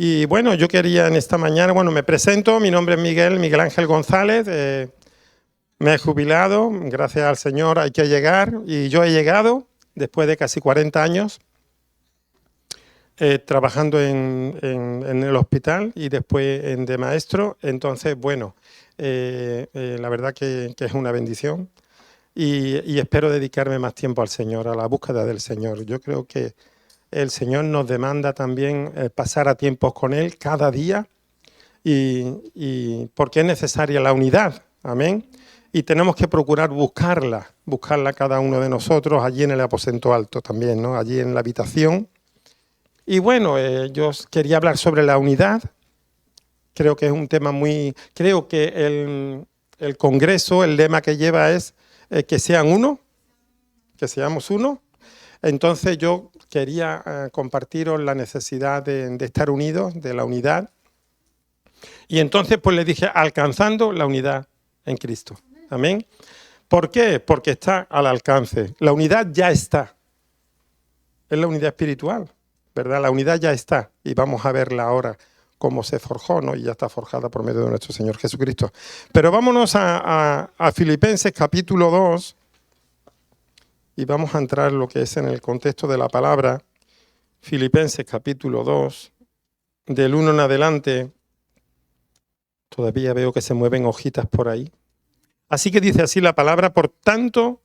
Y bueno, yo quería en esta mañana, me presento, mi nombre es Miguel Ángel González, me he jubilado, gracias al Señor hay que llegar, y yo he llegado después de casi 40 años trabajando en el hospital y después de maestro. Entonces, la verdad que es una bendición y espero dedicarme más tiempo al Señor, a la búsqueda del Señor. Yo creo que el Señor nos demanda también pasar a tiempos con Él cada día y porque es necesaria la unidad, amén. Y tenemos que procurar buscarla cada uno de nosotros allí en el aposento alto también, ¿no? Allí en la habitación. Y yo quería hablar sobre la unidad. Creo que es un tema creo que el Congreso, el lema que lleva es que sean uno, que seamos uno. Entonces yo quería compartiros la necesidad de estar unidos, de la unidad. Y entonces pues le dije, alcanzando la unidad en Cristo. Amén. ¿Por qué? Porque está al alcance. La unidad ya está. Es la unidad espiritual, ¿verdad? La unidad ya está. Y vamos a verla ahora cómo se forjó, ¿no? Y ya está forjada por medio de nuestro Señor Jesucristo. Pero vámonos a Filipenses capítulo 2. Y vamos a entrar lo que es en el contexto de la palabra. Filipenses capítulo 2, del 1 en adelante. Todavía veo que se mueven hojitas por ahí. Así que dice así la palabra: por tanto,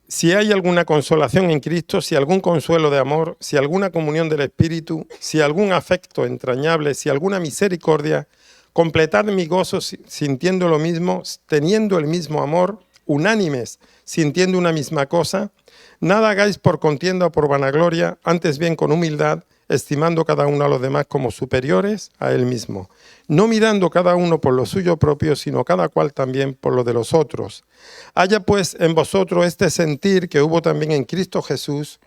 si hay alguna consolación en Cristo, si algún consuelo de amor, si alguna comunión del Espíritu, si algún afecto entrañable, si alguna misericordia, completad mi gozo sintiendo lo mismo, teniendo el mismo amor, unánimes, sintiendo una misma cosa. Nada hagáis por contienda o por vanagloria, antes bien con humildad, estimando cada uno a los demás como superiores a él mismo, no mirando cada uno por lo suyo propio, sino cada cual también por lo de los otros. Haya pues en vosotros este sentir que hubo también en Cristo Jesús,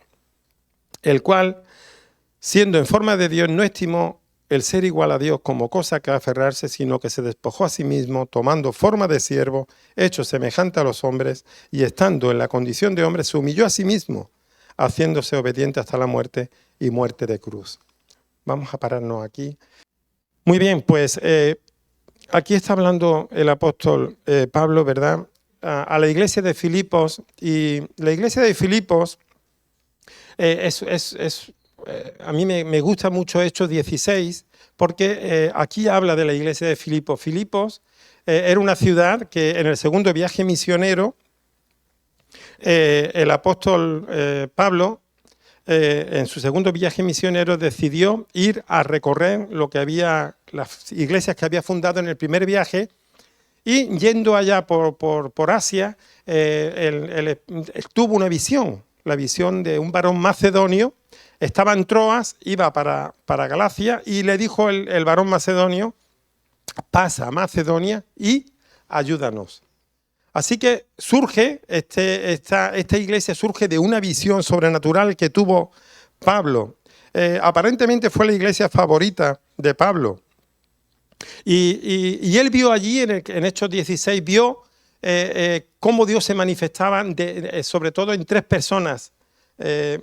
el cual, siendo en forma de Dios, no estimó el ser igual a Dios como cosa que aferrarse, sino que se despojó a sí mismo, tomando forma de siervo, hecho semejante a los hombres, y estando en la condición de hombre, se humilló a sí mismo, haciéndose obediente hasta la muerte y muerte de cruz. Vamos a pararnos aquí. Muy bien, pues aquí está hablando el apóstol Pablo, ¿verdad? A la iglesia de Filipos. Y la iglesia de Filipos a mí me gusta mucho Hechos 16, porque aquí habla de la iglesia de Filipos. Filipos era una ciudad que en el segundo viaje misionero, el apóstol Pablo, en su segundo viaje misionero, decidió ir a recorrer las iglesias que había fundado en el primer viaje, y yendo allá por Asia, tuvo una visión, la visión de un varón macedonio. Estaba en Troas, iba para Galacia, y le dijo el varón macedonio: pasa a Macedonia y ayúdanos. Así que surge, esta iglesia surge de una visión sobrenatural que tuvo Pablo. Aparentemente fue la iglesia favorita de Pablo. Y él vio allí, en Hechos 16, vio cómo Dios se manifestaba, sobre todo en tres personas, de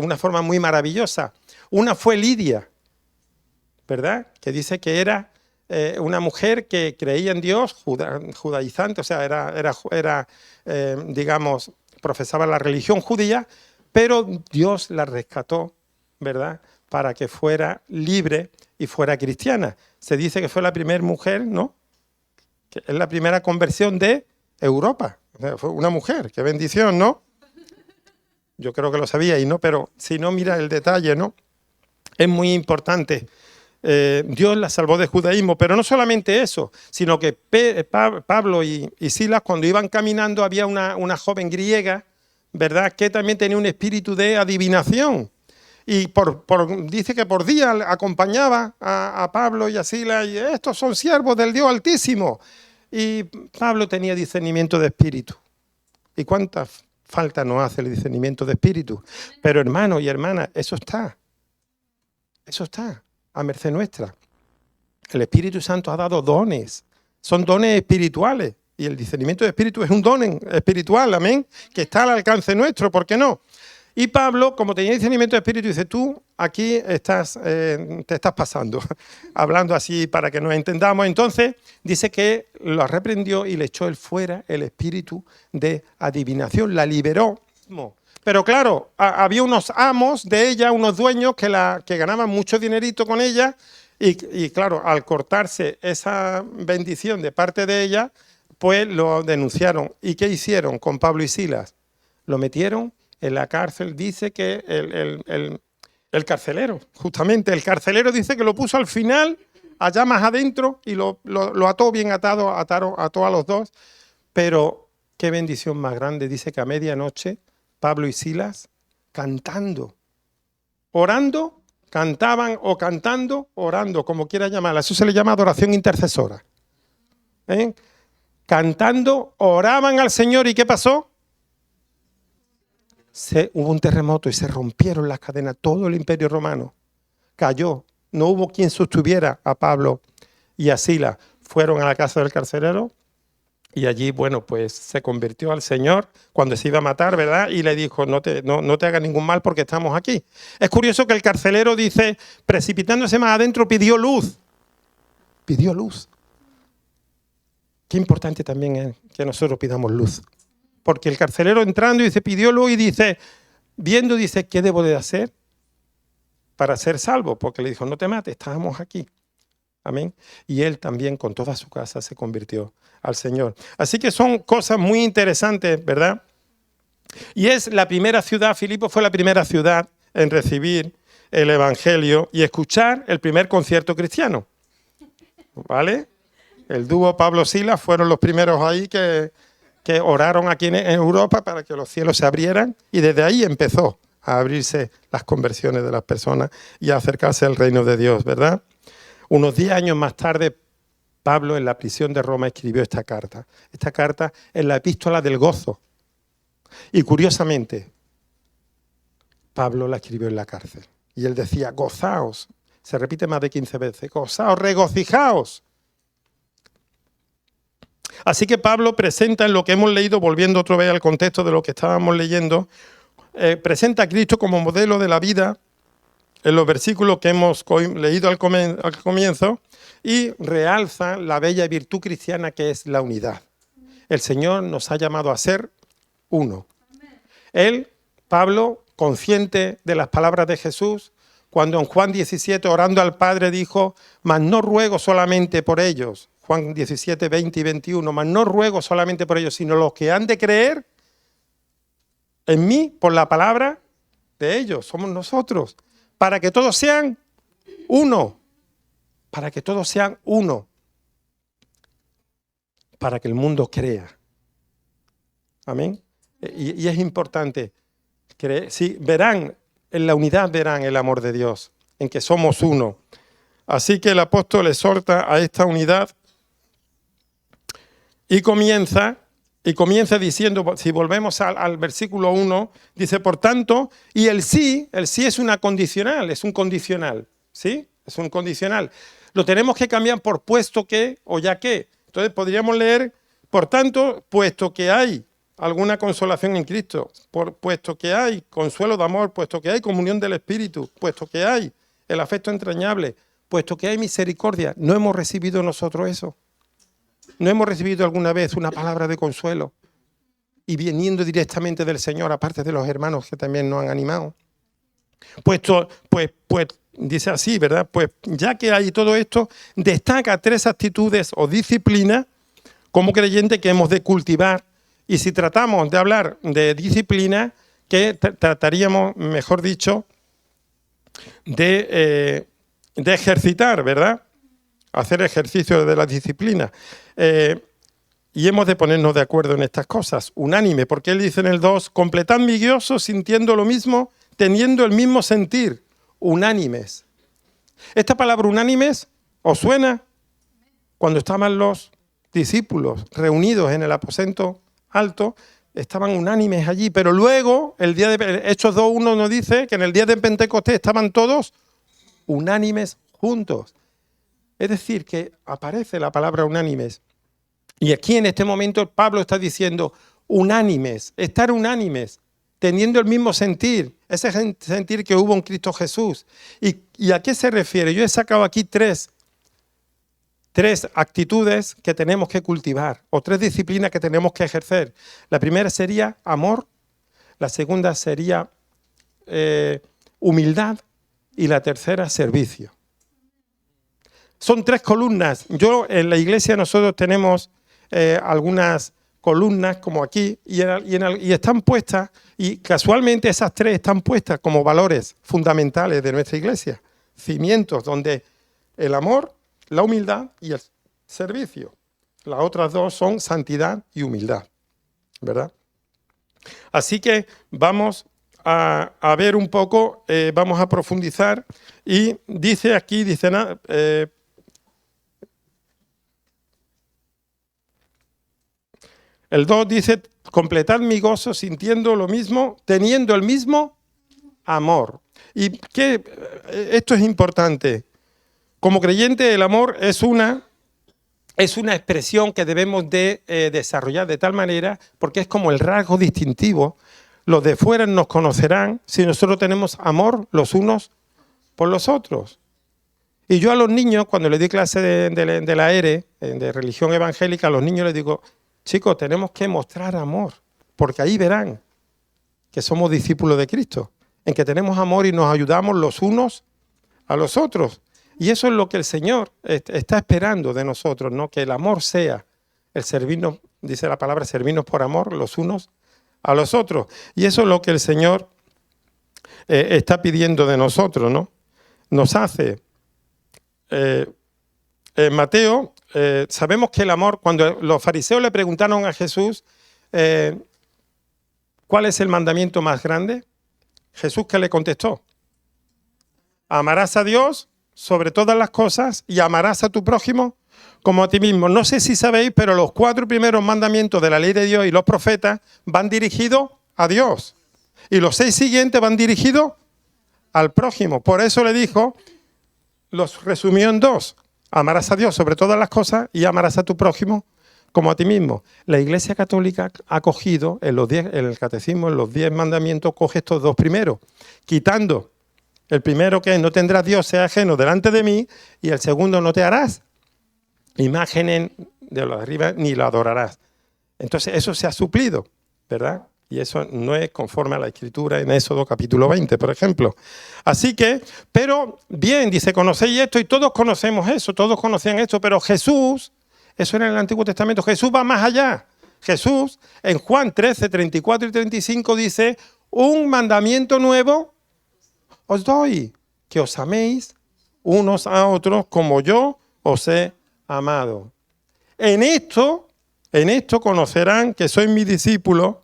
una forma muy maravillosa. Una fue Lidia, ¿verdad? Que dice que era una mujer que creía en Dios, judaizante, o sea, profesaba la religión judía, pero Dios la rescató, ¿verdad?, para que fuera libre y fuera cristiana. Se dice que fue la primera mujer, ¿no?, que es la primera conversión de Europa. O sea, fue una mujer, qué bendición, ¿no? Yo creo que lo sabíais, ¿no? Pero si no, mira el detalle, ¿no? Es muy importante. Dios la salvó del judaísmo, pero no solamente eso, sino que Pablo y Silas, cuando iban caminando, había una joven griega, ¿verdad?, que también tenía un espíritu de adivinación. Y dice que por día acompañaba a Pablo y a Silas, y estos son siervos del Dios Altísimo. Y Pablo tenía discernimiento de espíritu. ¿Y cuánta falta nos hace el discernimiento de espíritu? Pero hermanos y hermanas, eso está a merced nuestra. El Espíritu Santo ha dado dones, son dones espirituales, y el discernimiento de espíritu es un don espiritual, amén, que está al alcance nuestro, ¿por qué no? Y Pablo, como tenía discernimiento de espíritu, dice, tú aquí te estás pasando, hablando así para que nos entendamos. Entonces dice que lo reprendió y le echó él fuera el espíritu de adivinación, la liberó. Pero claro, había unos amos de ella, unos dueños que ganaban mucho dinerito con ella y claro, al cortarse esa bendición de parte de ella, pues lo denunciaron. ¿Y qué hicieron con Pablo y Silas? Lo metieron en la cárcel. Dice que el carcelero, justamente el carcelero dice que lo puso al final, allá más adentro, y lo ató bien atado, ató a los dos. Pero qué bendición más grande. Dice que a medianoche Pablo y Silas cantando, orando, cantaban o cantando, orando, como quiera llamarla. Eso se le llama adoración intercesora. Cantando, oraban al Señor. ¿Y qué pasó? Hubo un terremoto y se rompieron las cadenas. Todo el imperio romano cayó. No hubo quien sostuviera a Pablo y a Silas. Fueron a la casa del carcelero y allí, bueno, pues se convirtió al Señor cuando se iba a matar, ¿verdad? Y le dijo, no te hagas ningún mal porque estamos aquí. Es curioso que el carcelero dice, precipitándose más adentro, pidió luz. Pidió luz. Qué importante también es que nosotros pidamos luz. Porque el carcelero entrando dice, pidió luz y dice, viendo, dice, ¿qué debo de hacer para ser salvo? Porque le dijo, no te mates, estábamos aquí. Amén. Y él también con toda su casa se convirtió al Señor. Así que son cosas muy interesantes, ¿verdad? Y es la primera ciudad, Filipos fue la primera ciudad en recibir el Evangelio y escuchar el primer concierto cristiano. ¿Vale? El dúo Pablo-Silas fueron los primeros ahí que oraron aquí en Europa para que los cielos se abrieran y desde ahí empezó a abrirse las conversiones de las personas y a acercarse al reino de Dios, ¿verdad? Unos 10 años más tarde, Pablo en la prisión de Roma escribió esta carta. Esta carta es la epístola del gozo. Y curiosamente, Pablo la escribió en la cárcel. Y él decía, gozaos. Se repite más de 15 veces. Gozaos, regocijaos. Así que Pablo presenta en lo que hemos leído, volviendo otra vez al contexto de lo que estábamos leyendo, presenta a Cristo como modelo de la vida en los versículos que hemos leído al comienzo y realza la bella virtud cristiana que es la unidad. El Señor nos ha llamado a ser uno. Él, Pablo, consciente de las palabras de Jesús, cuando en Juan 17, orando al Padre, dijo, mas no ruego solamente por ellos, Juan 17, 20 y 21, mas no ruego solamente por ellos, sino los que han de creer en mí por la palabra de ellos, somos nosotros, para que todos sean uno, para que todos sean uno, para que el mundo crea. Amén. Y es importante, sí, verán, en la unidad verán el amor de Dios, en que somos uno. Así que el apóstol exhorta a esta unidad y comienza diciendo, si volvemos al versículo 1, dice, por tanto, y el sí es una condicional, es un condicional, ¿sí? Es un condicional. Lo tenemos que cambiar por puesto que o ya que. Entonces podríamos leer, por tanto, puesto que hay alguna consolación en Cristo, puesto que hay consuelo de amor, puesto que hay comunión del Espíritu, puesto que hay el afecto entrañable, puesto que hay misericordia, ¿no hemos recibido nosotros eso? ¿No hemos recibido alguna vez una palabra de consuelo? Y viniendo directamente del Señor, aparte de los hermanos que también nos han animado. Pues dice así, ¿verdad? Pues ya que hay todo esto, destaca 3 actitudes o disciplinas como creyente que hemos de cultivar. Y si tratamos de hablar de disciplina, que trataríamos, mejor dicho, de ejercitar, ¿verdad? Hacer ejercicio de la disciplina. Y hemos de ponernos de acuerdo en estas cosas, unánime, porque él dice en el 2, completad mi gozo sintiendo lo mismo, teniendo el mismo sentir, unánimes. Esta palabra unánimes, ¿os suena? Cuando estaban los discípulos reunidos en el aposento alto, estaban unánimes allí, pero luego, el día de Hechos 2:1 nos dice que en el día de Pentecostés estaban todos unánimes juntos. Es decir, que aparece la palabra unánimes. Y aquí en este momento Pablo está diciendo unánimes, estar unánimes. teniendo el mismo sentir, ese sentir que hubo en Cristo Jesús. ¿Y a qué se refiere? Yo he sacado aquí tres actitudes que tenemos que cultivar o tres disciplinas que tenemos que ejercer. La primera sería amor, la segunda sería humildad y la tercera servicio. Son tres columnas. En la iglesia nosotros tenemos algunas columnas como aquí y están puestas, y casualmente esas tres están puestas como valores fundamentales de nuestra iglesia, cimientos donde el amor, la humildad y el servicio. Las otras dos son santidad y humildad, ¿verdad? Así que vamos a ver un poco, vamos a profundizar, y dice aquí, el 2 dice, completad mi gozo sintiendo lo mismo, teniendo el mismo amor. Y esto es importante. Como creyente, el amor es una expresión que debemos de desarrollar de tal manera, porque es como el rasgo distintivo. Los de fuera nos conocerán si nosotros tenemos amor los unos por los otros. Y yo a los niños, cuando les di clase de la ERE, de religión evangélica, a los niños les digo, chicos, tenemos que mostrar amor, porque ahí verán que somos discípulos de Cristo, en que tenemos amor y nos ayudamos los unos a los otros. Y eso es lo que el Señor está esperando de nosotros, ¿no? Que el amor sea el servirnos, dice la palabra, servirnos por amor los unos a los otros. Y eso es lo que el Señor está pidiendo de nosotros, ¿no? Nos hace. En Mateo, sabemos que el amor, cuando los fariseos le preguntaron a Jesús, ¿cuál es el mandamiento más grande? Jesús, ¿qué le contestó? Amarás a Dios sobre todas las cosas y amarás a tu prójimo como a ti mismo. No sé si sabéis, pero los 4 primeros mandamientos de la ley de Dios y los profetas van dirigidos a Dios. Y los 6 siguientes van dirigidos al prójimo. Por eso le dijo, los resumió en 2. Amarás a Dios sobre todas las cosas y amarás a tu prójimo como a ti mismo. La Iglesia Católica ha cogido en el catecismo, en los 10 mandamientos, coge estos 2 primeros, quitando el primero, que es no tendrás dioses ajenos delante de mí, y el segundo, no te harás imágenes de lo de arriba ni lo adorarás. Entonces eso se ha suplido, ¿verdad? Y eso no es conforme a la Escritura en Éxodo capítulo 20, por ejemplo. Así que, pero bien, dice, conocéis esto, y todos conocemos eso, todos conocían esto, pero Jesús, eso era en el Antiguo Testamento, Jesús va más allá. Jesús, en Juan 13, 34 y 35 dice, un mandamiento nuevo os doy, que os améis unos a otros como yo os he amado. En esto conocerán que sois mis discípulos,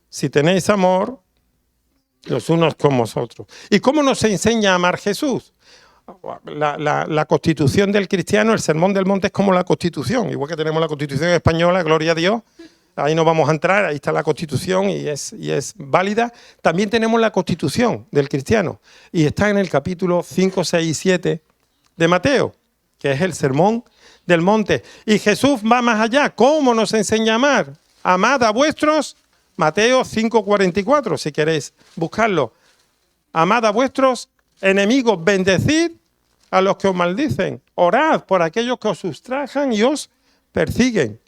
si tenéis amor los unos con vosotros. ¿Y cómo nos enseña a amar Jesús? La constitución del cristiano, el sermón del monte es como la constitución. Igual que tenemos la constitución española, gloria a Dios, ahí no vamos a entrar, ahí está la constitución y es válida. También tenemos la constitución del cristiano y está en el capítulo 5, 6 y 7 de Mateo, que es el sermón del monte. Y Jesús va más allá. ¿Cómo nos enseña a amar? Amad a vuestros, Mateo 5:44, si queréis buscarlo. Amad a vuestros enemigos, bendecid a los que os maldicen, orad por aquellos que os ultrajan y os persiguen,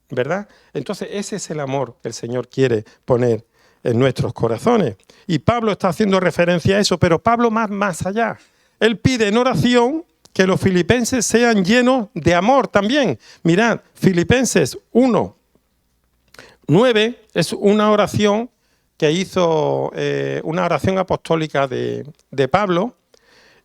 ¿verdad? Entonces ese es el amor que el Señor quiere poner en nuestros corazones. Y Pablo está haciendo referencia a eso, pero Pablo más allá. Él pide en oración que los filipenses sean llenos de amor también. Mirad, Filipenses 1:9 es una oración que hizo, una oración apostólica de Pablo.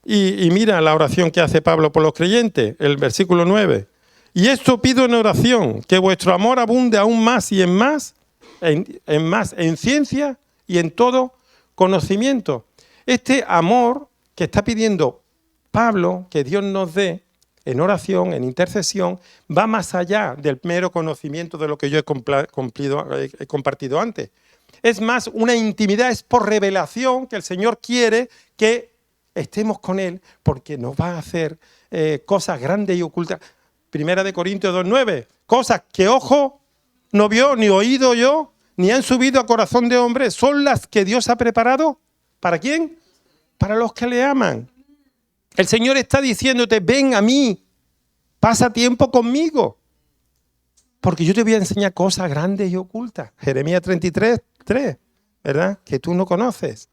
Y mira la oración que hace Pablo por los creyentes, el versículo 9. Y esto pido en oración, que vuestro amor abunde aún más y en ciencia y en todo conocimiento. Este amor que está pidiendo Pablo, que Dios nos dé en oración, en intercesión, va más allá del mero conocimiento de lo que yo he compartido antes. Es más una intimidad, es por revelación que el Señor quiere que estemos con Él, porque nos va a hacer cosas grandes y ocultas. 1 Corintios 2:9, cosas que ojo no vio, ni oído yo, ni han subido a corazón de hombre, son las que Dios ha preparado. ¿Para quién? Para los que le aman. El Señor está diciéndote, ven a mí, pasa tiempo conmigo, porque yo te voy a enseñar cosas grandes y ocultas. Jeremías 33:3, ¿verdad? Que tú no conoces.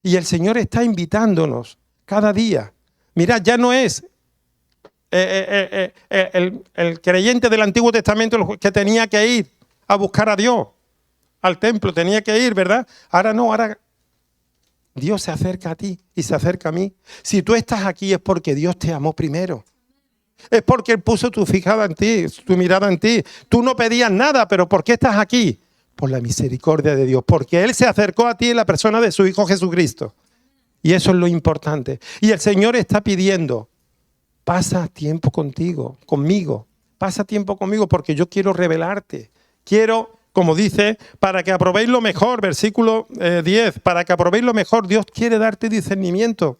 Y el Señor está invitándonos cada día. Mira, ya no es el creyente del Antiguo Testamento el que tenía que ir a buscar a Dios, al templo, tenía que ir, ¿verdad? Ahora no, ahora Dios se acerca a ti y se acerca a mí. Si tú estás aquí es porque Dios te amó primero. Es porque Él puso tu fijada en ti, tu mirada en ti. Tú no pedías nada, pero ¿por qué estás aquí? Por la misericordia de Dios, porque Él se acercó a ti en la persona de su Hijo Jesucristo. Y eso es lo importante. Y el Señor está pidiendo, pasa tiempo conmigo, pasa tiempo conmigo porque yo quiero revelarte. Quiero, como dice, para que aprobéis lo mejor, versículo 10, para que aprobéis lo mejor, Dios quiere darte discernimiento.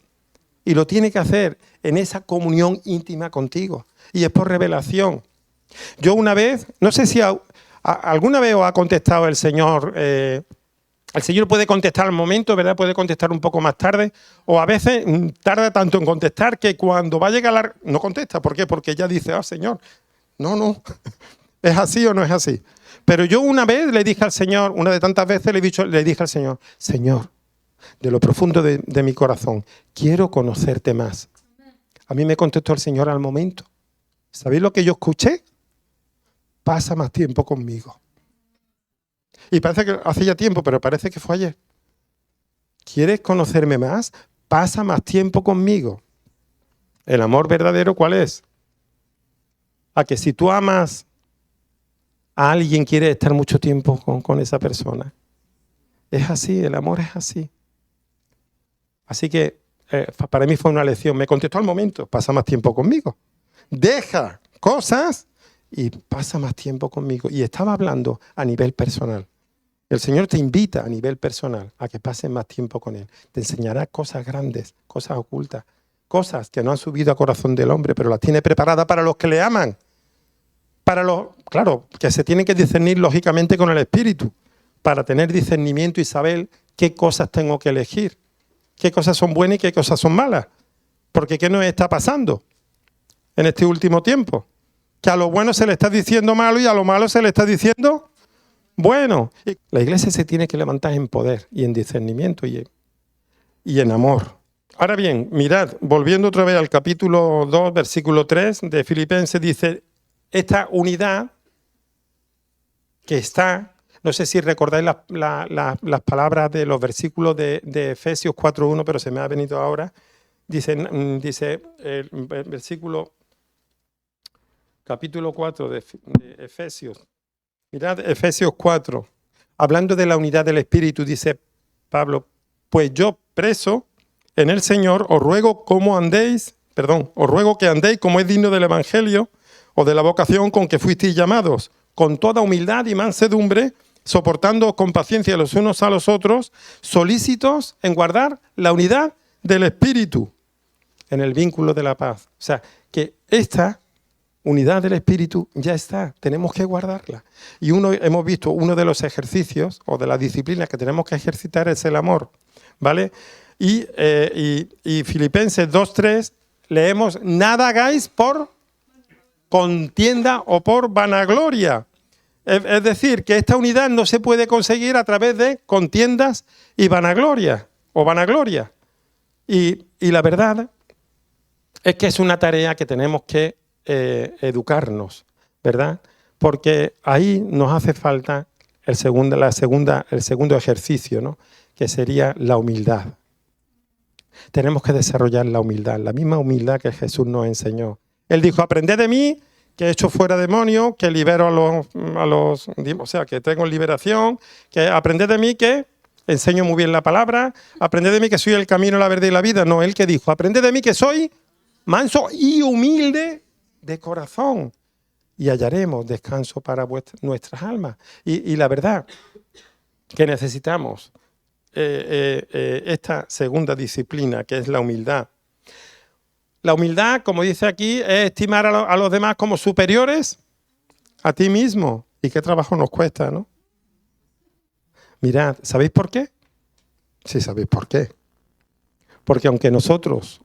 Y lo tiene que hacer en esa comunión íntima contigo. Y es por revelación. Yo una vez, no sé si alguna vez os ha contestado el Señor. El Señor puede contestar al momento, ¿verdad? Puede contestar un poco más tarde. O a veces tarda tanto en contestar que cuando va a llegar no contesta. ¿Por qué? Porque ya dice, Señor, no. ¿Es así o no es así? Pero yo una vez le dije al Señor, una de tantas veces le dije al Señor, Señor, de lo profundo de mi corazón, quiero conocerte más. A mí me contestó el Señor al momento. ¿Sabéis lo que yo escuché? Pasa más tiempo conmigo. Y parece que hace ya tiempo, pero parece que fue ayer. ¿Quieres conocerme más? Pasa más tiempo conmigo. ¿El amor verdadero cuál es? A que si tú amas a alguien, quieres estar mucho tiempo con esa persona. Es así, el amor es así. Así que para mí fue una lección. Me contestó al momento, pasa más tiempo conmigo. Deja cosas y pasa más tiempo conmigo. Y estaba hablando a nivel personal. El Señor te invita a nivel personal a que pases más tiempo con Él. Te enseñará cosas grandes, cosas ocultas, cosas que no han subido a corazón del hombre, pero las tiene preparadas para los que le aman. Claro, que se tienen que discernir lógicamente con el Espíritu, para tener discernimiento y saber qué cosas tengo que elegir, qué cosas son buenas y qué cosas son malas. Porque ¿qué nos está pasando en este último tiempo? Que a lo bueno se le está diciendo malo y a lo malo se le está diciendo bueno. La iglesia se tiene que levantar en poder y en discernimiento y en amor. Ahora bien, mirad, volviendo otra vez al capítulo 2, versículo 3 de Filipenses, dice, esta unidad que está, no sé si recordáis las palabras de los versículos de Efesios 4.1, pero se me ha venido ahora. Dice el versículo, capítulo 4 de Efesios. Mirad Efesios 4, hablando de la unidad del Espíritu, dice Pablo, pues yo preso en el Señor os ruego que andéis como es digno del Evangelio o de la vocación con que fuisteis llamados, con toda humildad y mansedumbre, soportándoos con paciencia los unos a los otros, solícitos en guardar la unidad del Espíritu en el vínculo de la paz. O sea, que esta unidad del Espíritu ya está, tenemos que guardarla. Y hemos visto uno de los ejercicios o de las disciplinas que tenemos que ejercitar es el amor, ¿vale? Y Filipenses 2.3 leemos, nada hagáis por contienda o por vanagloria. Es decir, que esta unidad no se puede conseguir a través de contiendas y vanagloria o vanagloria. Y la verdad es que es una tarea que tenemos que educarnos, ¿verdad? Porque ahí nos hace falta el segundo ejercicio, ¿no? Que sería la humildad. Tenemos que desarrollar la humildad, la misma humildad que Jesús nos enseñó. Él dijo, aprended de mí, que he hecho fuera demonios, que libero o sea, que tengo liberación, que aprended de mí, que enseño muy bien la palabra, aprended de mí que soy el camino, la verdad y la vida. No, él que dijo, aprended de mí que soy manso y humilde de corazón y hallaremos descanso para nuestras almas. Y la verdad que necesitamos esta segunda disciplina, que es la humildad. La humildad, como dice aquí, es estimar a los demás como superiores a ti mismo. ¿Y qué trabajo nos cuesta, no? Mirad, ¿sabéis por qué? Sí, sabéis por qué. Porque aunque nosotros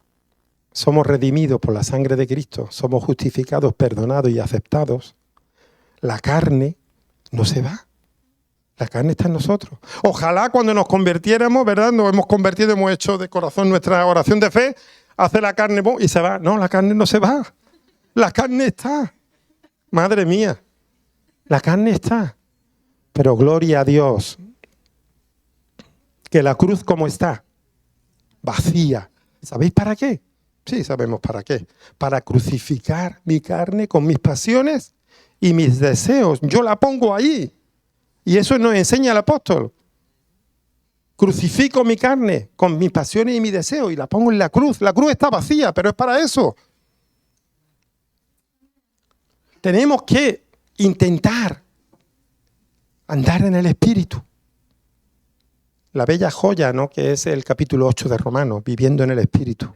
somos redimidos por la sangre de Cristo, somos justificados, perdonados y aceptados, la carne no se va. La carne está en nosotros. Ojalá cuando nos convirtiéramos, ¿verdad? Nos hemos convertido, hemos hecho de corazón nuestra oración de fe, hace la carne y se va. No, la carne no se va. La carne está. Madre mía. La carne está. Pero gloria a Dios. Que la cruz como está. Vacía. ¿Sabéis para qué? Sí, sabemos para qué. Para crucificar mi carne con mis pasiones y mis deseos. Yo la pongo ahí. Y eso nos enseña el apóstol. Crucifico mi carne con mis pasiones y mis deseos y la pongo en la cruz. La cruz está vacía, pero es para eso. Tenemos que intentar andar en el Espíritu. La bella joya, ¿no?, que es el capítulo 8 de Romanos, viviendo en el Espíritu.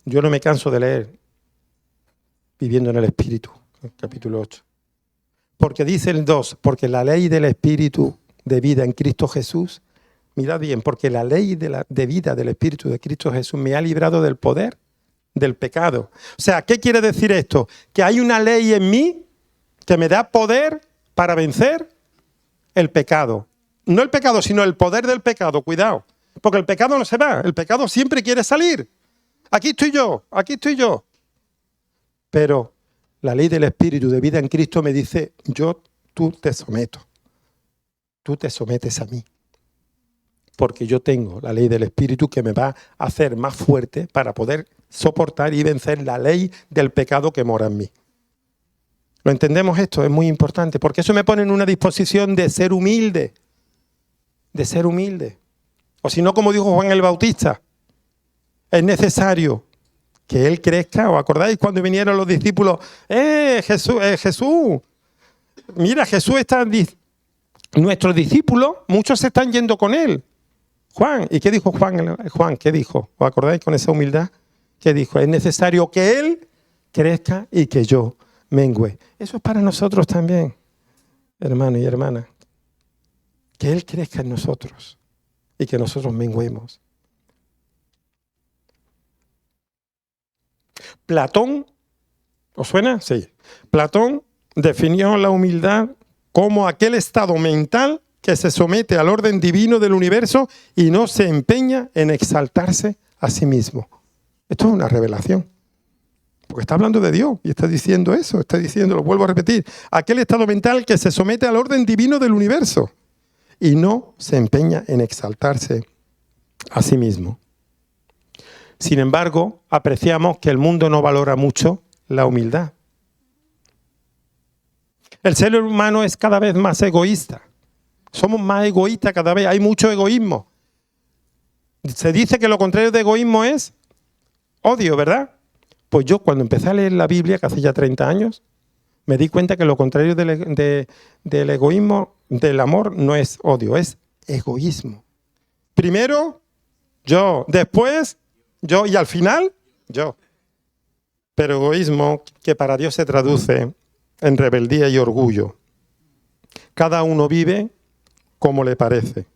Yo no me canso de leer viviendo en el Espíritu, el capítulo 8. Porque dice el 2, porque la ley del Espíritu de vida en Cristo Jesús, mirad bien, porque la ley de vida del Espíritu de Cristo Jesús me ha librado del poder del pecado. O sea, ¿qué quiere decir esto? Que hay una ley en mí que me da poder para vencer el pecado. No el pecado, sino el poder del pecado, cuidado. Porque el pecado no se va, el pecado siempre quiere salir. Aquí estoy yo, aquí estoy yo. Pero la ley del Espíritu de vida en Cristo me dice, tú te someto. Tú te sometes a mí. Porque yo tengo la ley del Espíritu que me va a hacer más fuerte para poder soportar y vencer la ley del pecado que mora en mí. ¿Lo entendemos esto? Es muy importante, porque eso me pone en una disposición de ser humilde. De ser humilde. O si no, como dijo Juan el Bautista, es necesario que Él crezca. ¿Os acordáis cuando vinieron los discípulos? Jesús! Mira, Jesús está... Nuestros discípulos, muchos se están yendo con Él. Juan, ¿y qué dijo Juan? Juan, ¿qué dijo? ¿Os acordáis con esa humildad? ¿Qué dijo? Es necesario que Él crezca y que yo mengüe. Eso es para nosotros también, hermanos y hermanas. Que Él crezca en nosotros y que nosotros menguemos. Platón, ¿os suena? Sí. Platón definió la humildad como aquel estado mental que se somete al orden divino del universo y no se empeña en exaltarse a sí mismo. Esto es una revelación. Porque está hablando de Dios y está diciendo eso, está diciendo, lo vuelvo a repetir, aquel estado mental que se somete al orden divino del universo y no se empeña en exaltarse a sí mismo. Sin embargo, apreciamos que el mundo no valora mucho la humildad. El ser humano es cada vez más egoísta. Somos más egoístas cada vez, hay mucho egoísmo. Se dice que lo contrario de egoísmo es odio, ¿verdad? Pues yo cuando empecé a leer la Biblia, que hace ya 30 años, me di cuenta que lo contrario del egoísmo, del amor, no es odio, es egoísmo. Primero, yo, después, yo y al final, yo. Pero egoísmo que para Dios se traduce en rebeldía y orgullo. Cada uno vive como le parece.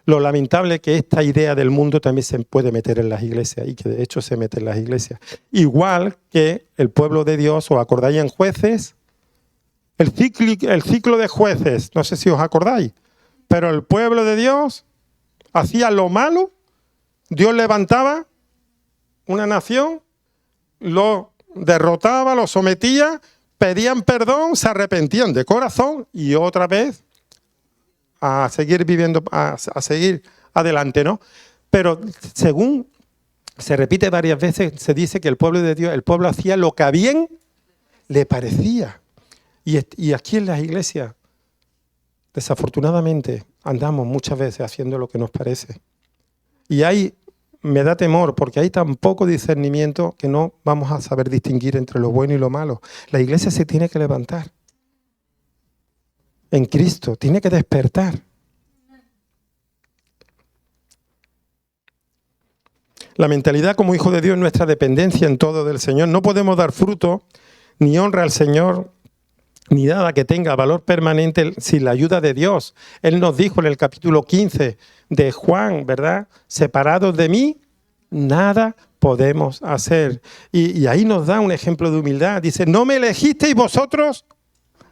Lo lamentable es que esta idea del mundo también se puede meter en las iglesias y que de hecho se mete en las iglesias. Igual que el pueblo de Dios, ¿os acordáis en Jueces? El ciclo de Jueces, no sé si os acordáis, pero el pueblo de Dios hacía lo malo, Dios levantaba una nación, lo derrotaba, lo sometía, pedían perdón, se arrepentían de corazón y otra vez a seguir viviendo, a seguir adelante, ¿no? Pero según se repite varias veces, se dice que el pueblo de Dios, el pueblo hacía lo que a bien le parecía. Y aquí en las iglesias, desafortunadamente, andamos muchas veces haciendo lo que nos parece. Y me da temor porque hay tan poco discernimiento que no vamos a saber distinguir entre lo bueno y lo malo. La iglesia se tiene que levantar en Cristo, tiene que despertar. La mentalidad como hijo de Dios es nuestra dependencia en todo del Señor. No podemos dar fruto ni honra al Señor ni nada que tenga valor permanente sin la ayuda de Dios. Él nos dijo en el capítulo 15 de Juan, ¿verdad? Separados de mí, nada podemos hacer. Y ahí nos da un ejemplo de humildad. Dice, no me elegisteis vosotros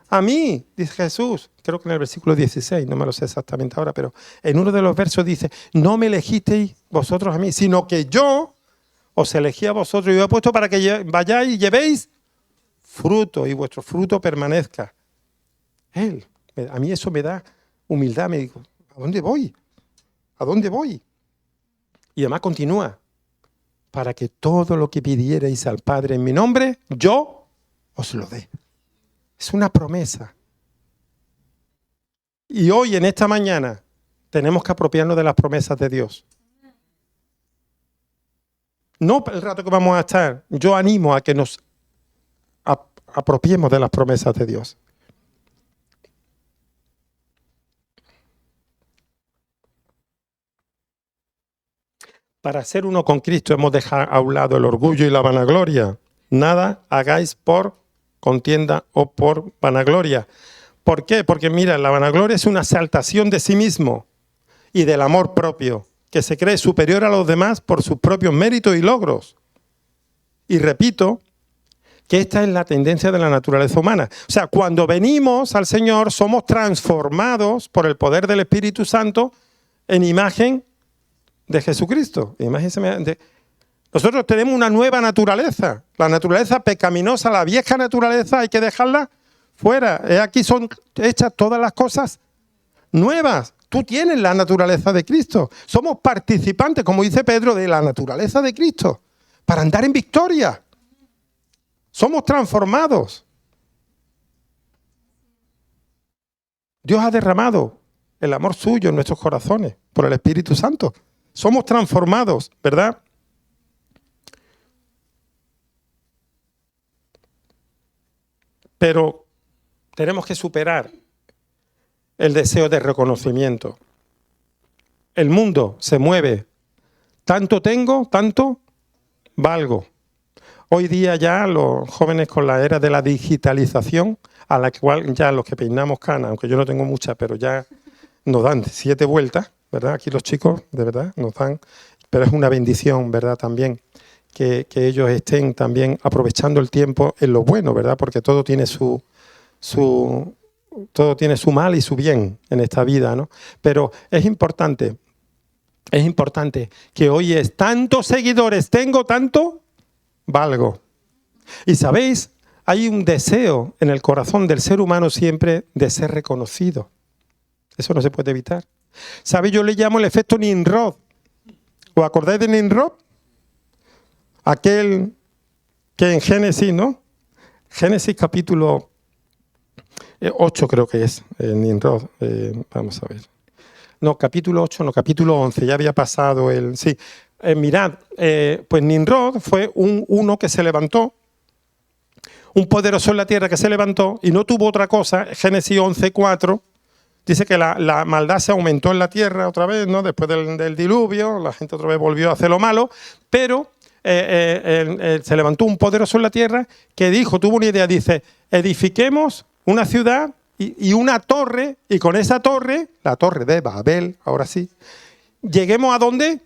a mí, dice Jesús. Creo que en el versículo 16, no me lo sé exactamente ahora, pero en uno de los versos dice, no me elegisteis vosotros a mí, sino que yo os elegí a vosotros y os he puesto para que vayáis y llevéis fruto y vuestro fruto permanezca. Él, a mí eso me da humildad, me digo, ¿a dónde voy? ¿A dónde voy? Y además continúa, para que todo lo que pidierais al Padre en mi nombre, yo os lo dé. Es una promesa. Y hoy, en esta mañana, tenemos que apropiarnos de las promesas de Dios. No el rato que vamos a estar. Yo animo a que nos apropiemos de las promesas de Dios. Para ser uno con Cristo hemos dejado a un lado el orgullo y la vanagloria. Nada hagáis por contienda o por vanagloria. ¿Por qué? Porque mira, la vanagloria es una exaltación de sí mismo y del amor propio, que se cree superior a los demás por sus propios méritos y logros. Y repito, que esta es la tendencia de la naturaleza humana. O sea, cuando venimos al Señor somos transformados por el poder del Espíritu Santo en imagen de Jesucristo. Nosotros tenemos una nueva naturaleza. La naturaleza pecaminosa, la vieja naturaleza, hay que dejarla fuera. Aquí son hechas todas las cosas nuevas. Tú tienes la naturaleza de Cristo. Somos participantes, como dice Pedro, de la naturaleza de Cristo para andar en victoria. Somos transformados. Dios ha derramado el amor suyo en nuestros corazones por el Espíritu Santo. Somos transformados, ¿verdad? Pero tenemos que superar el deseo de reconocimiento. El mundo se mueve. Tanto tengo, tanto valgo. Hoy día ya los jóvenes con la era de la digitalización, a la cual ya los que peinamos canas, aunque yo no tengo muchas, pero ya nos dan 7 vueltas, ¿verdad? Aquí los chicos, de verdad, nos dan, pero es una bendición, ¿verdad? También que ellos estén también aprovechando el tiempo en lo bueno, ¿verdad? Porque todo tiene todo tiene su mal y su bien en esta vida, ¿no? Pero es importante que hoy es tantos seguidores tengo, tanto valgo. Y sabéis, hay un deseo en el corazón del ser humano siempre de ser reconocido. Eso no se puede evitar. ¿Sabéis? Yo le llamo el efecto Nimrod. ¿Os acordáis de Nimrod? Aquel que en Génesis, ¿no? Génesis capítulo 8 creo que es, Nimrod. Vamos a ver. No, capítulo 8, no, capítulo 11. Ya había pasado el... Sí. Mirad, pues Nimrod fue uno que se levantó, un poderoso en la tierra que se levantó y no tuvo otra cosa. Génesis 11:4 dice que la maldad se aumentó en la tierra otra vez, ¿no? Después del diluvio, la gente otra vez volvió a hacer lo malo, pero se levantó un poderoso en la tierra que tuvo una idea, dice, edifiquemos una ciudad y una torre, y con esa torre, la torre de Babel, ahora sí, lleguemos ¿a dónde?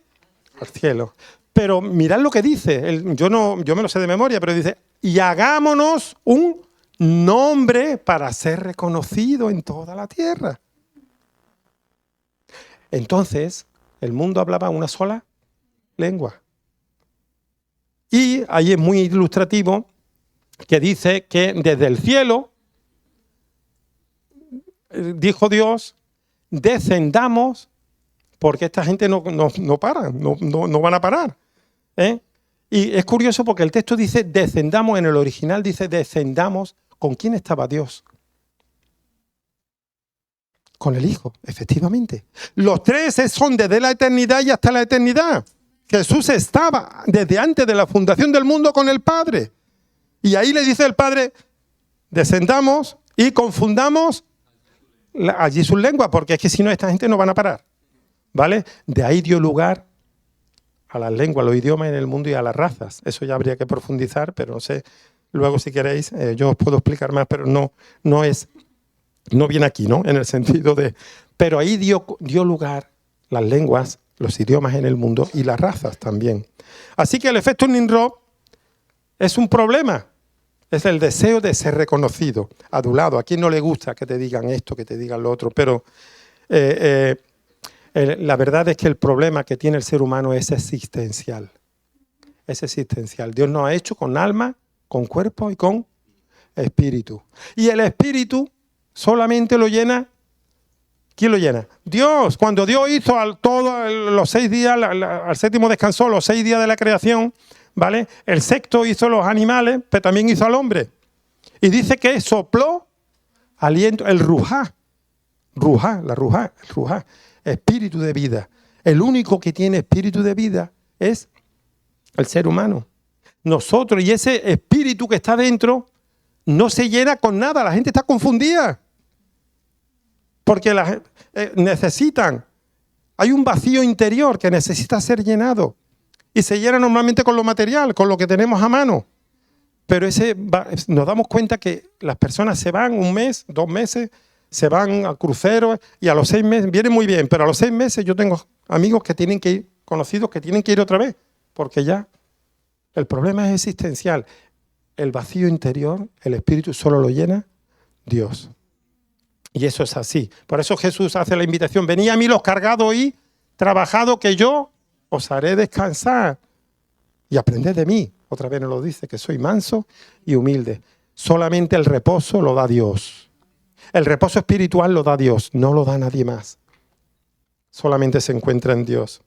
Al cielo. Pero mirad lo que dice, yo me lo sé de memoria, pero dice, y hagámonos un nombre para ser reconocido en toda la tierra. Entonces, el mundo hablaba una sola lengua. Y ahí es muy ilustrativo que dice que desde el cielo, dijo Dios, descendamos, porque esta gente no para, no van a parar. Y es curioso porque el texto dice descendamos, en el original dice descendamos. ¿Con quién estaba Dios? Con el Hijo, efectivamente. Los tres son desde la eternidad y hasta la eternidad. Jesús estaba desde antes de la fundación del mundo con el Padre. Y ahí le dice el Padre, descendamos y confundamos allí sus lenguas, porque es que si no, esta gente no van a parar. ¿Vale? De ahí dio lugar a las lenguas, los idiomas en el mundo y a las razas. Eso ya habría que profundizar, pero no sé Luego, si queréis, yo os puedo explicar más, pero no viene aquí, ¿no? En el sentido de... Pero ahí dio lugar las lenguas, los idiomas en el mundo y las razas también. Así que el efecto Nimrod es un problema. Es el deseo de ser reconocido, adulado. A quien no le gusta que te digan esto, que te digan lo otro, pero la verdad es que el problema que tiene el ser humano es existencial. Es existencial. Dios nos ha hecho con alma, con cuerpo y con espíritu. Y el espíritu solamente lo llena. ¿Quién lo llena? Dios. Cuando Dios hizo todos los 6 días, al séptimo descansó, los 6 días de la creación, ¿vale? El sexto hizo los animales, pero también hizo al hombre. Y dice que sopló aliento, el rujá, espíritu de vida. El único que tiene espíritu de vida es el ser humano. Nosotros, y ese espíritu que está dentro no se llena con nada. La gente está confundida. Porque necesitan. Hay un vacío interior que necesita ser llenado. Y se llena normalmente con lo material, con lo que tenemos a mano. Pero nos damos cuenta que las personas se van 1 mes, 2 meses, se van a cruceros y a los 6 meses, vienen muy bien, pero a los 6 meses yo tengo amigos que tienen que ir, conocidos que tienen que ir otra vez, porque ya el problema es existencial. El vacío interior, el espíritu solo lo llena Dios. Y eso es así. Por eso Jesús hace la invitación, venid a mí los cargados y trabajados, que yo os haré descansar. Y aprended de mí. Otra vez nos lo dice, que soy manso y humilde. Solamente el reposo lo da Dios. El reposo espiritual lo da Dios, no lo da nadie más. Solamente se encuentra en Dios.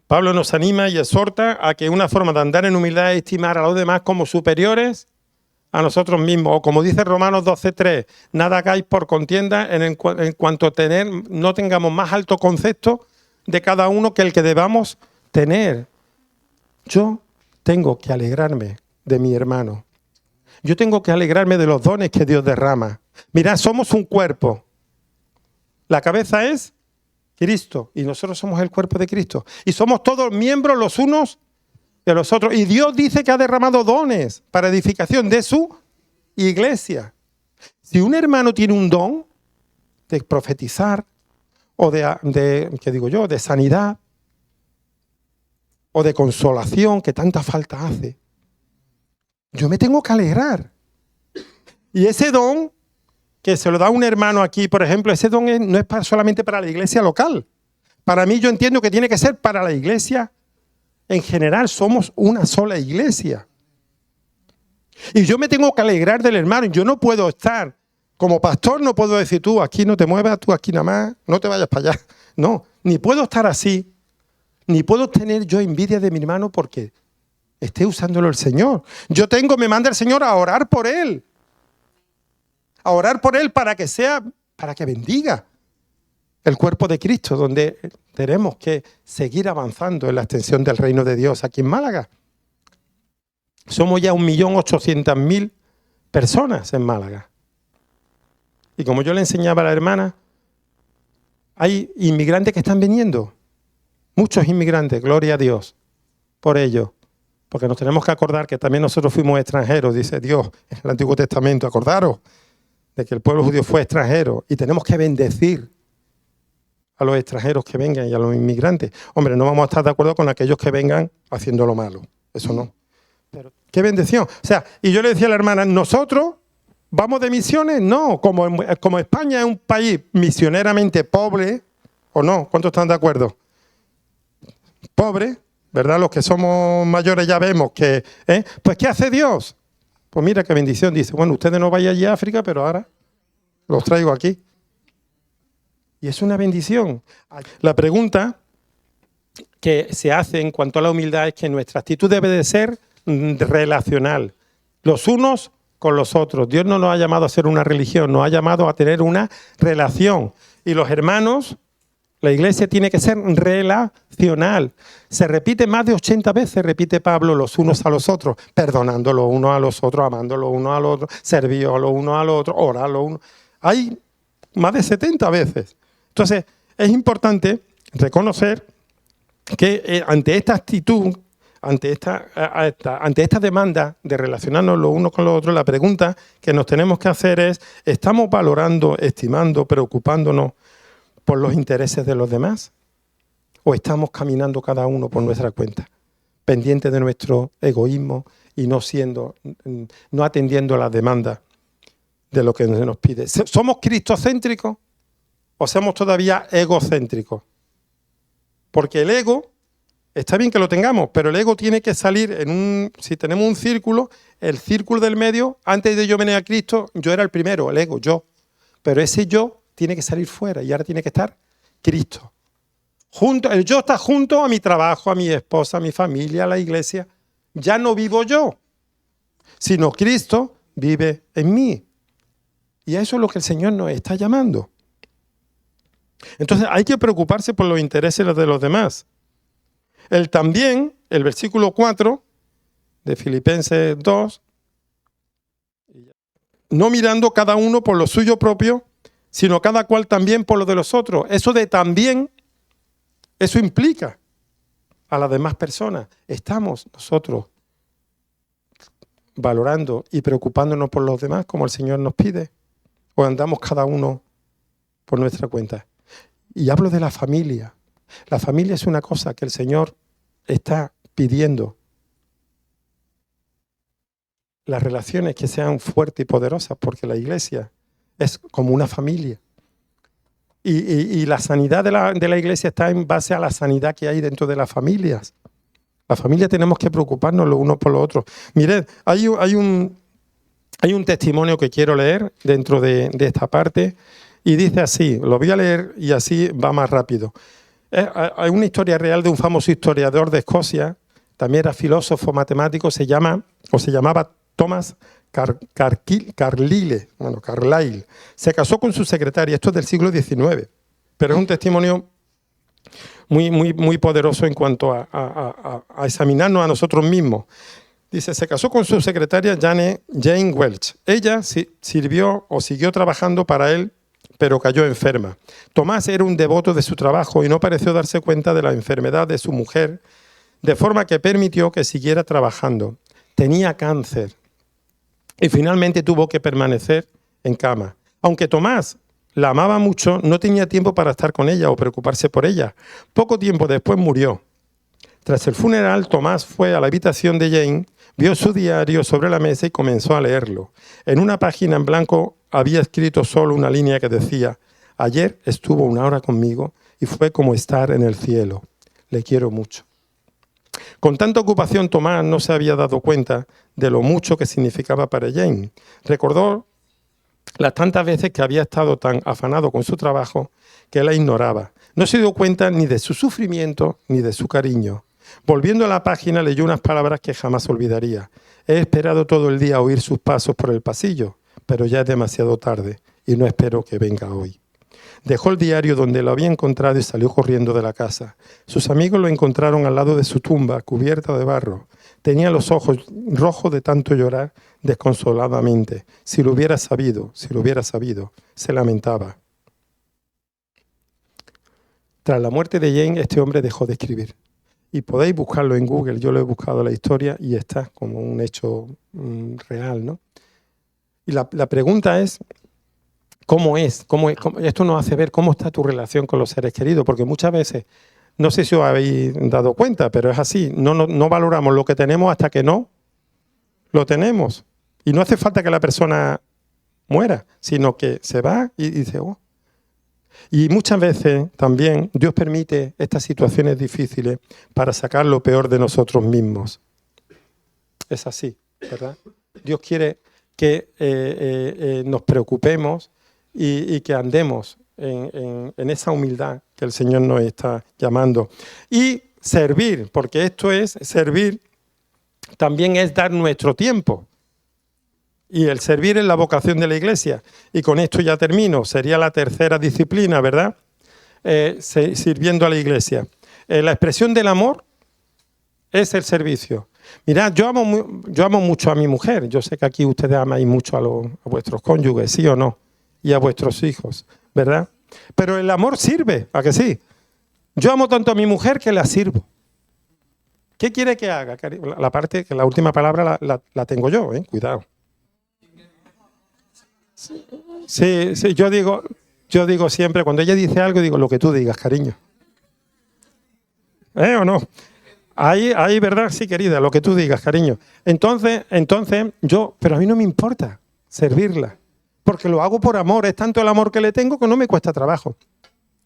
Pablo nos anima y exhorta a que una forma de andar en humildad es estimar a los demás como superiores a nosotros mismos. O como dice Romanos 12:3, nada hagáis por contienda en cuanto no tengamos más alto concepto de cada uno que el que debamos tener. Yo tengo que alegrarme de mi hermano. Yo tengo que alegrarme de los dones que Dios derrama. Mirad, somos un cuerpo. La cabeza es Cristo y nosotros somos el cuerpo de Cristo. Y somos todos miembros los unos de los otros. Y Dios dice que ha derramado dones para edificación de su iglesia. Si un hermano tiene un don de profetizar o de sanidad o de consolación que tanta falta hace, yo me tengo que alegrar. Y ese don que se lo da un hermano aquí, por ejemplo, ese don no es solamente para la iglesia local. Para mí, yo entiendo que tiene que ser para la iglesia en general. Somos una sola iglesia. Y yo me tengo que alegrar del hermano. Yo no puedo estar, como pastor, no puedo decir tú aquí no te muevas, tú aquí nada más, no te vayas para allá. No, ni puedo estar así, ni puedo tener yo envidia de mi hermano porque esté usándolo el Señor. Me manda el Señor a orar por él. A orar por él para que bendiga el cuerpo de Cristo, donde tenemos que seguir avanzando en la extensión del reino de Dios aquí en Málaga. Somos ya 1.800.000 personas en Málaga. Y como yo le enseñaba a la hermana, hay inmigrantes que están viniendo. Muchos inmigrantes, gloria a Dios por ello. Porque nos tenemos que acordar que también nosotros fuimos extranjeros, dice Dios en el Antiguo Testamento. Acordaros de que el pueblo judío fue extranjero y tenemos que bendecir a los extranjeros que vengan y a los inmigrantes. Hombre, no vamos a estar de acuerdo con aquellos que vengan haciendo lo malo. Eso no. Pero qué bendición. O sea, y yo le decía a la hermana, ¿nosotros vamos de misiones? No. Como España es un país misioneramente pobre, ¿o no? ¿Cuántos están de acuerdo? Pobre, ¿verdad? Los que somos mayores ya vemos que... Pues ¿qué hace Dios? Pues mira qué bendición. Dice, bueno, ustedes no vayan allí a África, pero ahora los traigo aquí. Y es una bendición. La pregunta que se hace en cuanto a la humildad es que nuestra actitud debe de ser relacional. Los unos con los otros. Dios no nos ha llamado a ser una religión, nos ha llamado a tener una relación. Y los hermanos, la iglesia tiene que ser relacional. Se repite más de 80 veces, repite Pablo, los unos a los otros, perdonando los unos a los otros, amando los unos a los otros, servir los unos a los otros, orar los unos. Hay más de 70 veces. Entonces, es importante reconocer que ante esta actitud ante esta demanda de relacionarnos los unos con los otros, la pregunta que nos tenemos que hacer es, ¿estamos valorando, estimando, preocupándonos por los intereses de los demás? ¿O estamos caminando cada uno por nuestra cuenta, pendientes de nuestro egoísmo y no atendiendo las demandas de lo que se nos pide? ¿Somos cristocéntricos o somos todavía egocéntricos? Porque el ego, está bien que lo tengamos, pero el ego tiene que salir si tenemos un círculo, el círculo del medio, antes de yo venir a Cristo, yo era el primero, el ego, yo. Pero ese yo tiene que salir fuera y ahora tiene que estar Cristo. El yo está junto a mi trabajo, a mi esposa, a mi familia, a la iglesia. Ya no vivo yo, sino Cristo vive en mí. Y a eso es lo que el Señor nos está llamando. Entonces hay que preocuparse por los intereses de los demás. También, el versículo 4 de Filipenses 2, no mirando cada uno por lo suyo propio, sino cada cual también por lo de los otros. Eso de también, eso implica a las demás personas. Estamos nosotros valorando y preocupándonos por los demás como el Señor nos pide, o andamos cada uno por nuestra cuenta. Y hablo de la familia. La familia es una cosa que el Señor está pidiendo. Las relaciones que sean fuertes y poderosas, porque la iglesia es como una familia. Y la sanidad de la iglesia está en base a la sanidad que hay dentro de las familias. La familia tenemos que preocuparnos los unos por los otros. Mirad, hay un testimonio que quiero leer dentro de esta parte y dice así, lo voy a leer y así va más rápido. Hay una historia real de un famoso historiador de Escocia, también era filósofo matemático, se llamaba Thomas Carlyle. Se casó con su secretaria, esto es del siglo XIX, pero es un testimonio muy poderoso en cuanto a examinarnos a nosotros mismos. Dice, se casó con su secretaria Jane Welch. Ella sirvió o siguió trabajando para él, pero cayó enferma. Tomás era un devoto de su trabajo y no pareció darse cuenta de la enfermedad de su mujer, de forma que permitió que siguiera trabajando. Tenía cáncer y finalmente tuvo que permanecer en cama. Aunque Tomás la amaba mucho, no tenía tiempo para estar con ella o preocuparse por ella. Poco tiempo después murió. Tras el funeral, Tomás fue a la habitación de Jane, vio su diario sobre la mesa y comenzó a leerlo. En una página en blanco había escrito solo una línea que decía: ayer estuvo 1 hora conmigo y fue como estar en el cielo. Le quiero mucho. Con tanta ocupación, Tomás no se había dado cuenta de lo mucho que significaba para Jane. Recordó las tantas veces que había estado tan afanado con su trabajo que la ignoraba. No se dio cuenta ni de su sufrimiento ni de su cariño. Volviendo a la página, leyó unas palabras que jamás olvidaría. He esperado todo el día a oír sus pasos por el pasillo, pero ya es demasiado tarde y no espero que venga hoy. Dejó el diario donde lo había encontrado y salió corriendo de la casa. Sus amigos lo encontraron al lado de su tumba, cubierta de barro. Tenía los ojos rojos de tanto llorar desconsoladamente. Si lo hubiera sabido, se lamentaba. Tras la muerte de Jane, este hombre dejó de escribir. Y podéis buscarlo en Google, yo lo he buscado la historia y está como un hecho real, ¿no? Y la pregunta es, ¿cómo es? Esto nos hace ver cómo está tu relación con los seres queridos, porque muchas veces, no sé si os habéis dado cuenta, pero es así, no valoramos lo que tenemos hasta que no lo tenemos. Y no hace falta que la persona muera, sino que se va y dice, oh. Y muchas veces también Dios permite estas situaciones difíciles para sacar lo peor de nosotros mismos. Es así, ¿verdad? Dios quiere que nos preocupemos y que andemos en esa humildad que el Señor nos está llamando. Y servir, porque esto es servir, también es dar nuestro tiempo. Y el servir es la vocación de la iglesia. Y con esto ya termino. Sería la tercera disciplina, ¿verdad? Sirviendo a la iglesia. La expresión del amor es el servicio. Mirad, yo amo mucho a mi mujer. Yo sé que aquí ustedes amáis mucho a vuestros cónyuges, ¿sí o no? Y a vuestros hijos, ¿verdad? Pero el amor sirve, ¿a que sí? Yo amo tanto a mi mujer que la sirvo. ¿Qué quiere que haga? La parte, que la última palabra la tengo yo, cuidado. Sí, sí, yo digo siempre, cuando ella dice algo, digo lo que tú digas, cariño. ¿O no? Ahí, ¿verdad? Sí, querida, lo que tú digas, cariño. Entonces, pero a mí no me importa servirla, porque lo hago por amor. Es tanto el amor que le tengo que no me cuesta trabajo.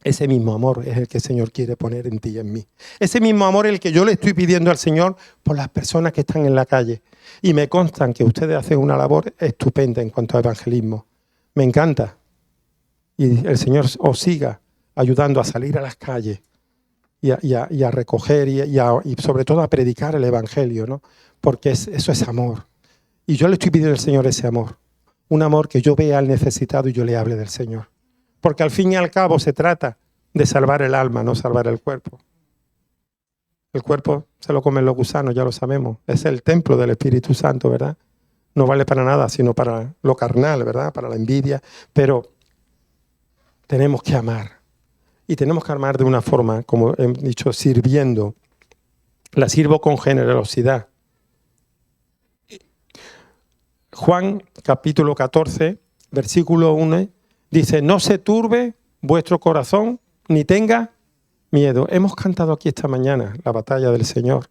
Ese mismo amor es el que el Señor quiere poner en ti y en mí. Ese mismo amor es el que yo le estoy pidiendo al Señor por las personas que están en la calle. Y me constan que ustedes hacen una labor estupenda en cuanto a evangelismo. Me encanta. Y el Señor os siga ayudando a salir a las calles y a recoger y sobre todo a predicar el Evangelio, ¿no? Porque eso es amor. Y yo le estoy pidiendo al Señor ese amor. Un amor que yo vea al necesitado y yo le hable del Señor. Porque al fin y al cabo se trata de salvar el alma, no salvar el cuerpo. El cuerpo se lo comen los gusanos, ya lo sabemos. Es el templo del Espíritu Santo, ¿verdad? No vale para nada, sino para lo carnal, ¿verdad? Para la envidia. Pero tenemos que amar. Y tenemos que amar de una forma, como he dicho, sirviendo. La sirvo con generosidad. Juan, capítulo 14, versículo 1, dice, no se turbe vuestro corazón, ni tenga miedo. Hemos cantado aquí esta mañana la batalla del Señor.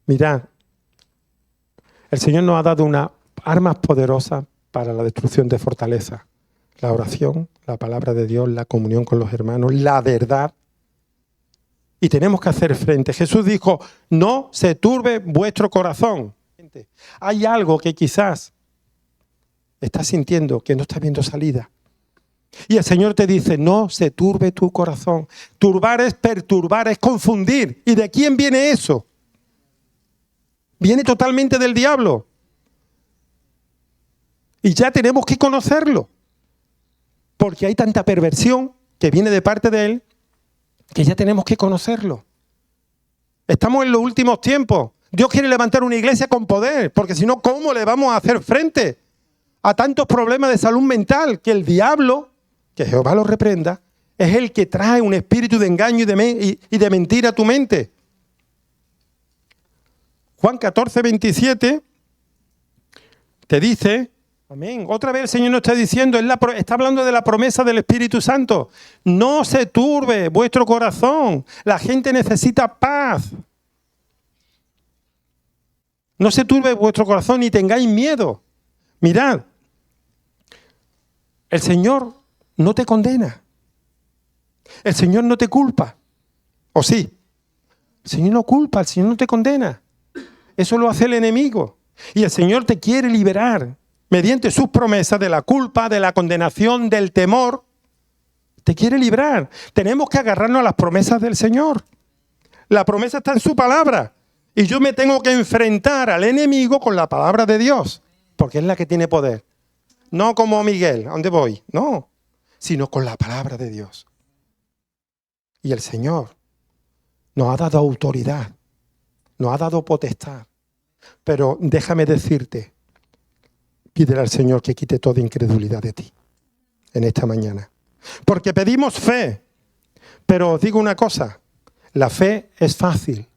Mirad, el Señor nos ha dado unas armas poderosas para la destrucción de fortalezas. La oración, la palabra de Dios, la comunión con los hermanos, la verdad. Y tenemos que hacer frente. Jesús dijo, no se turbe vuestro corazón. Hay algo que quizás estás sintiendo que no estás viendo salida. Y el Señor te dice, no se turbe tu corazón. Turbar es perturbar, es confundir. ¿Y de quién viene eso? Viene totalmente del diablo. Y ya tenemos que conocerlo. Porque hay tanta perversión que viene de parte de él que ya tenemos que conocerlo. Estamos en los últimos tiempos. Dios quiere levantar una iglesia con poder, porque si no, ¿cómo le vamos a hacer frente a tantos problemas de salud mental? Que el diablo, que Jehová lo reprenda, es el que trae un espíritu de engaño y de mentira a tu mente. Juan 14, 27 te dice, amén, otra vez el Señor nos está diciendo, está hablando de la promesa del Espíritu Santo. No se turbe vuestro corazón, la gente necesita paz. No se turbe vuestro corazón ni tengáis miedo. Mirad, el Señor no te condena. El Señor no te culpa. ¿O sí? El Señor no culpa, el Señor no te condena. Eso lo hace el enemigo. Y el Señor te quiere liberar mediante sus promesas de la culpa, de la condenación, del temor. Te quiere librar. Tenemos que agarrarnos a las promesas del Señor. La promesa está en su palabra. Y yo me tengo que enfrentar al enemigo con la palabra de Dios, porque es la que tiene poder. No como Miguel, ¿a dónde voy? No, sino con la palabra de Dios. Y el Señor nos ha dado autoridad, nos ha dado potestad. Pero déjame decirte, pídele al Señor que quite toda incredulidad de ti en esta mañana. Porque pedimos fe, pero os digo una cosa, la fe es fácil.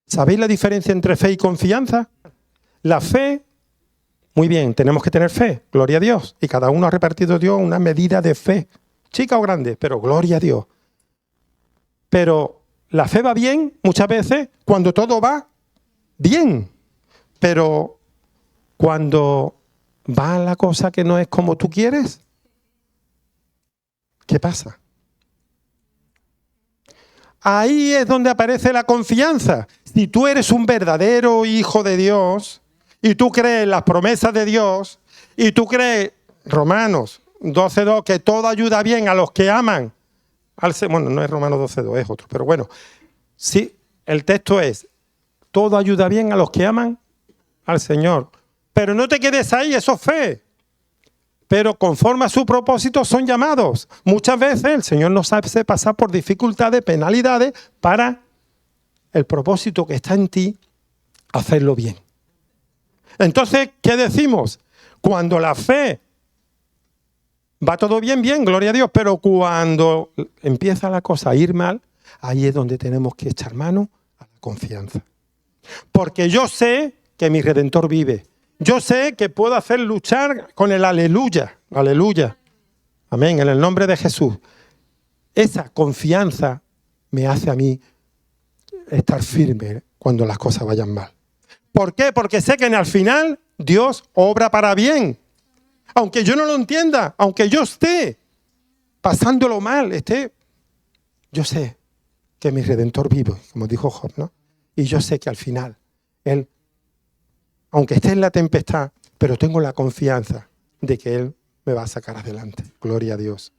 ¿Sabéis la diferencia entre fe y confianza? La fe, muy bien, tenemos que tener fe, gloria a Dios. Y cada uno ha repartido Dios una medida de fe, chica o grande, pero gloria a Dios. Pero la fe va bien muchas veces cuando todo va bien. Pero cuando va la cosa que no es como tú quieres, ¿qué pasa? Ahí es donde aparece la confianza. Si tú eres un verdadero hijo de Dios y tú crees en las promesas de Dios y tú crees, Romanos 12:2, que todo ayuda bien a los que aman al Señor. Bueno, no es Romanos 12:2, es otro, pero bueno, sí, el texto es, todo ayuda bien a los que aman al Señor. Pero no te quedes ahí, eso es fe. Pero conforme a su propósito son llamados. Muchas veces el Señor nos hace pasar por dificultades, penalidades, para el propósito que está en ti, hacerlo bien. Entonces, ¿qué decimos? Cuando la fe va todo bien, bien, gloria a Dios, pero cuando empieza la cosa a ir mal, ahí es donde tenemos que echar mano a la confianza. Porque yo sé que mi Redentor vive. Yo sé que puedo hacer luchar con el aleluya. Aleluya. Amén. En el nombre de Jesús. Esa confianza me hace a mí estar firme cuando las cosas vayan mal. ¿Por qué? Porque sé que al final Dios obra para bien. Aunque yo no lo entienda, aunque yo esté pasándolo mal, yo sé que mi Redentor vive, como dijo Job, ¿no? Y yo sé que al final, Él, aunque esté en la tempestad, pero tengo la confianza de que Él me va a sacar adelante. Gloria a Dios.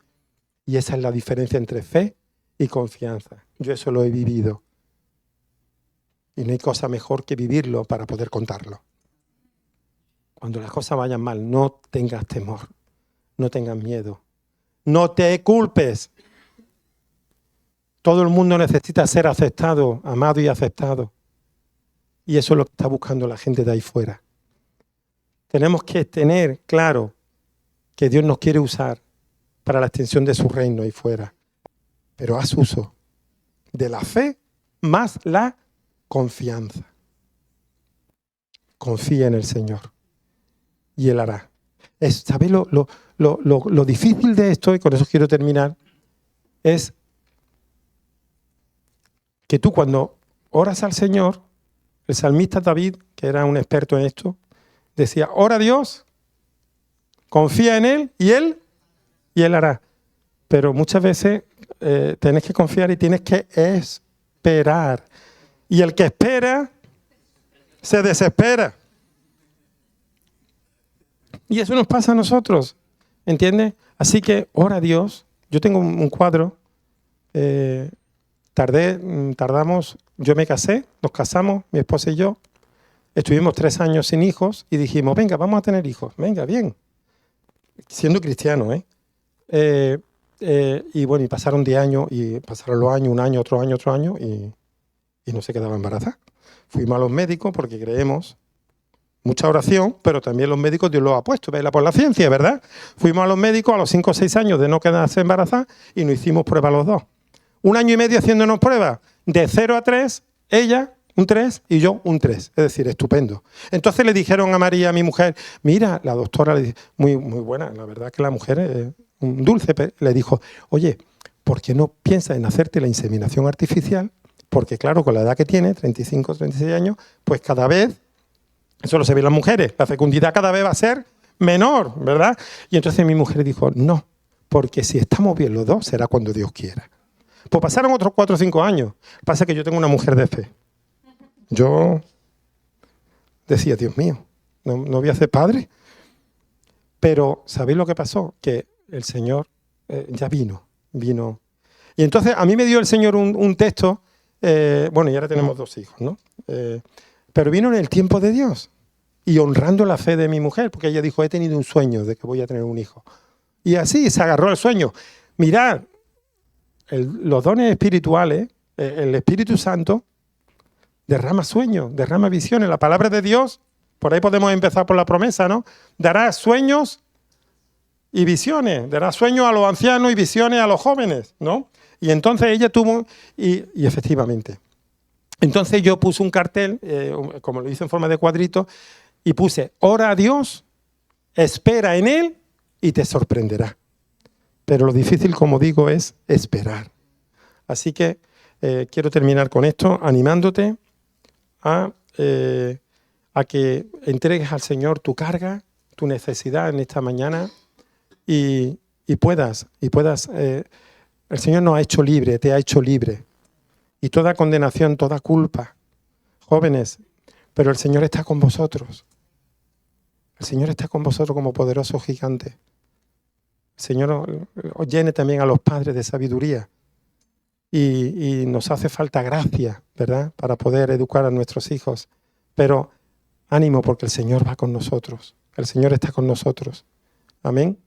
Y esa es la diferencia entre fe y confianza. Yo eso lo he vivido. Y no hay cosa mejor que vivirlo para poder contarlo. Cuando las cosas vayan mal, no tengas temor, no tengas miedo, no te culpes. Todo el mundo necesita ser aceptado, amado y aceptado. Y eso es lo que está buscando la gente de ahí fuera. Tenemos que tener claro que Dios nos quiere usar para la extensión de su reino ahí fuera. Pero haz uso de la fe más la confianza. Confía en el Señor y Él hará. ¿Sabéis lo difícil de esto? Y con eso quiero terminar. Es que tú cuando oras al Señor, el salmista David, que era un experto en esto, decía, ora a Dios, confía en Él y Él hará. Pero muchas veces tienes que confiar y tienes que esperar. Y el que espera se desespera. Y eso nos pasa a nosotros, ¿entiendes? Así que ora a Dios. Yo tengo un cuadro. Tardamos, yo me casé, nos casamos, mi esposa y yo. Estuvimos 3 años sin hijos y dijimos, venga, vamos a tener hijos. Venga, bien. Siendo cristiano, y bueno, y pasaron 10 años, y pasaron los años, un año, otro año, y no se quedaba embarazada. Fuimos a los médicos porque creemos, mucha oración, pero también los médicos Dios los ha puesto, vela por la ciencia, ¿verdad? Fuimos a los médicos a los 5 o 6 años de no quedarse embarazada y nos hicimos pruebas los dos. 1 año y medio haciéndonos pruebas, de 0 a 3, ella un 3 y yo un 3, es decir, estupendo. Entonces le dijeron a María, mi mujer, mira, la doctora le dice, muy buena, la verdad que la mujer es un dulce, le dijo, oye, ¿por qué no piensas en hacerte la inseminación artificial? Porque claro, con la edad que tiene, 35, 36 años, pues cada vez, eso lo se ve en las mujeres, la fecundidad cada vez va a ser menor, ¿verdad? Y entonces mi mujer dijo, no, porque si estamos bien los dos, será cuando Dios quiera. Pues pasaron otros 4 o 5 años. Pasa que yo tengo una mujer de fe. Yo decía, Dios mío, no voy a ser padre. Pero, ¿sabéis lo que pasó? Que el Señor ya vino. Y entonces a mí me dio el Señor un texto, bueno, y ahora tenemos 2 hijos, ¿no? Pero vino en el tiempo de Dios y honrando la fe de mi mujer, porque ella dijo, he tenido un sueño de que voy a tener un hijo. Y así se agarró al sueño. Mirad, los dones espirituales, el Espíritu Santo derrama sueños, derrama visiones. La palabra de Dios, por ahí podemos empezar por la promesa, ¿no? Dará sueños y visiones, dará sueños a los ancianos y visiones a los jóvenes, ¿no? Y entonces ella tuvo, y efectivamente. Entonces yo puse un cartel, como lo hice en forma de cuadrito, y puse, ora a Dios, espera en Él y te sorprenderá. Pero lo difícil, como digo, es esperar. Así que quiero terminar con esto, animándote a que entregues al Señor tu carga, tu necesidad en esta mañana y puedas. El Señor nos ha hecho libre, te ha hecho libre. Y toda condenación, toda culpa. Jóvenes, pero el Señor está con vosotros. El Señor está con vosotros como poderoso gigante. El Señor os llene también a los padres de sabiduría. Y nos hace falta gracia, ¿verdad? Para poder educar a nuestros hijos. Pero ánimo porque el Señor va con nosotros. El Señor está con nosotros. Amén.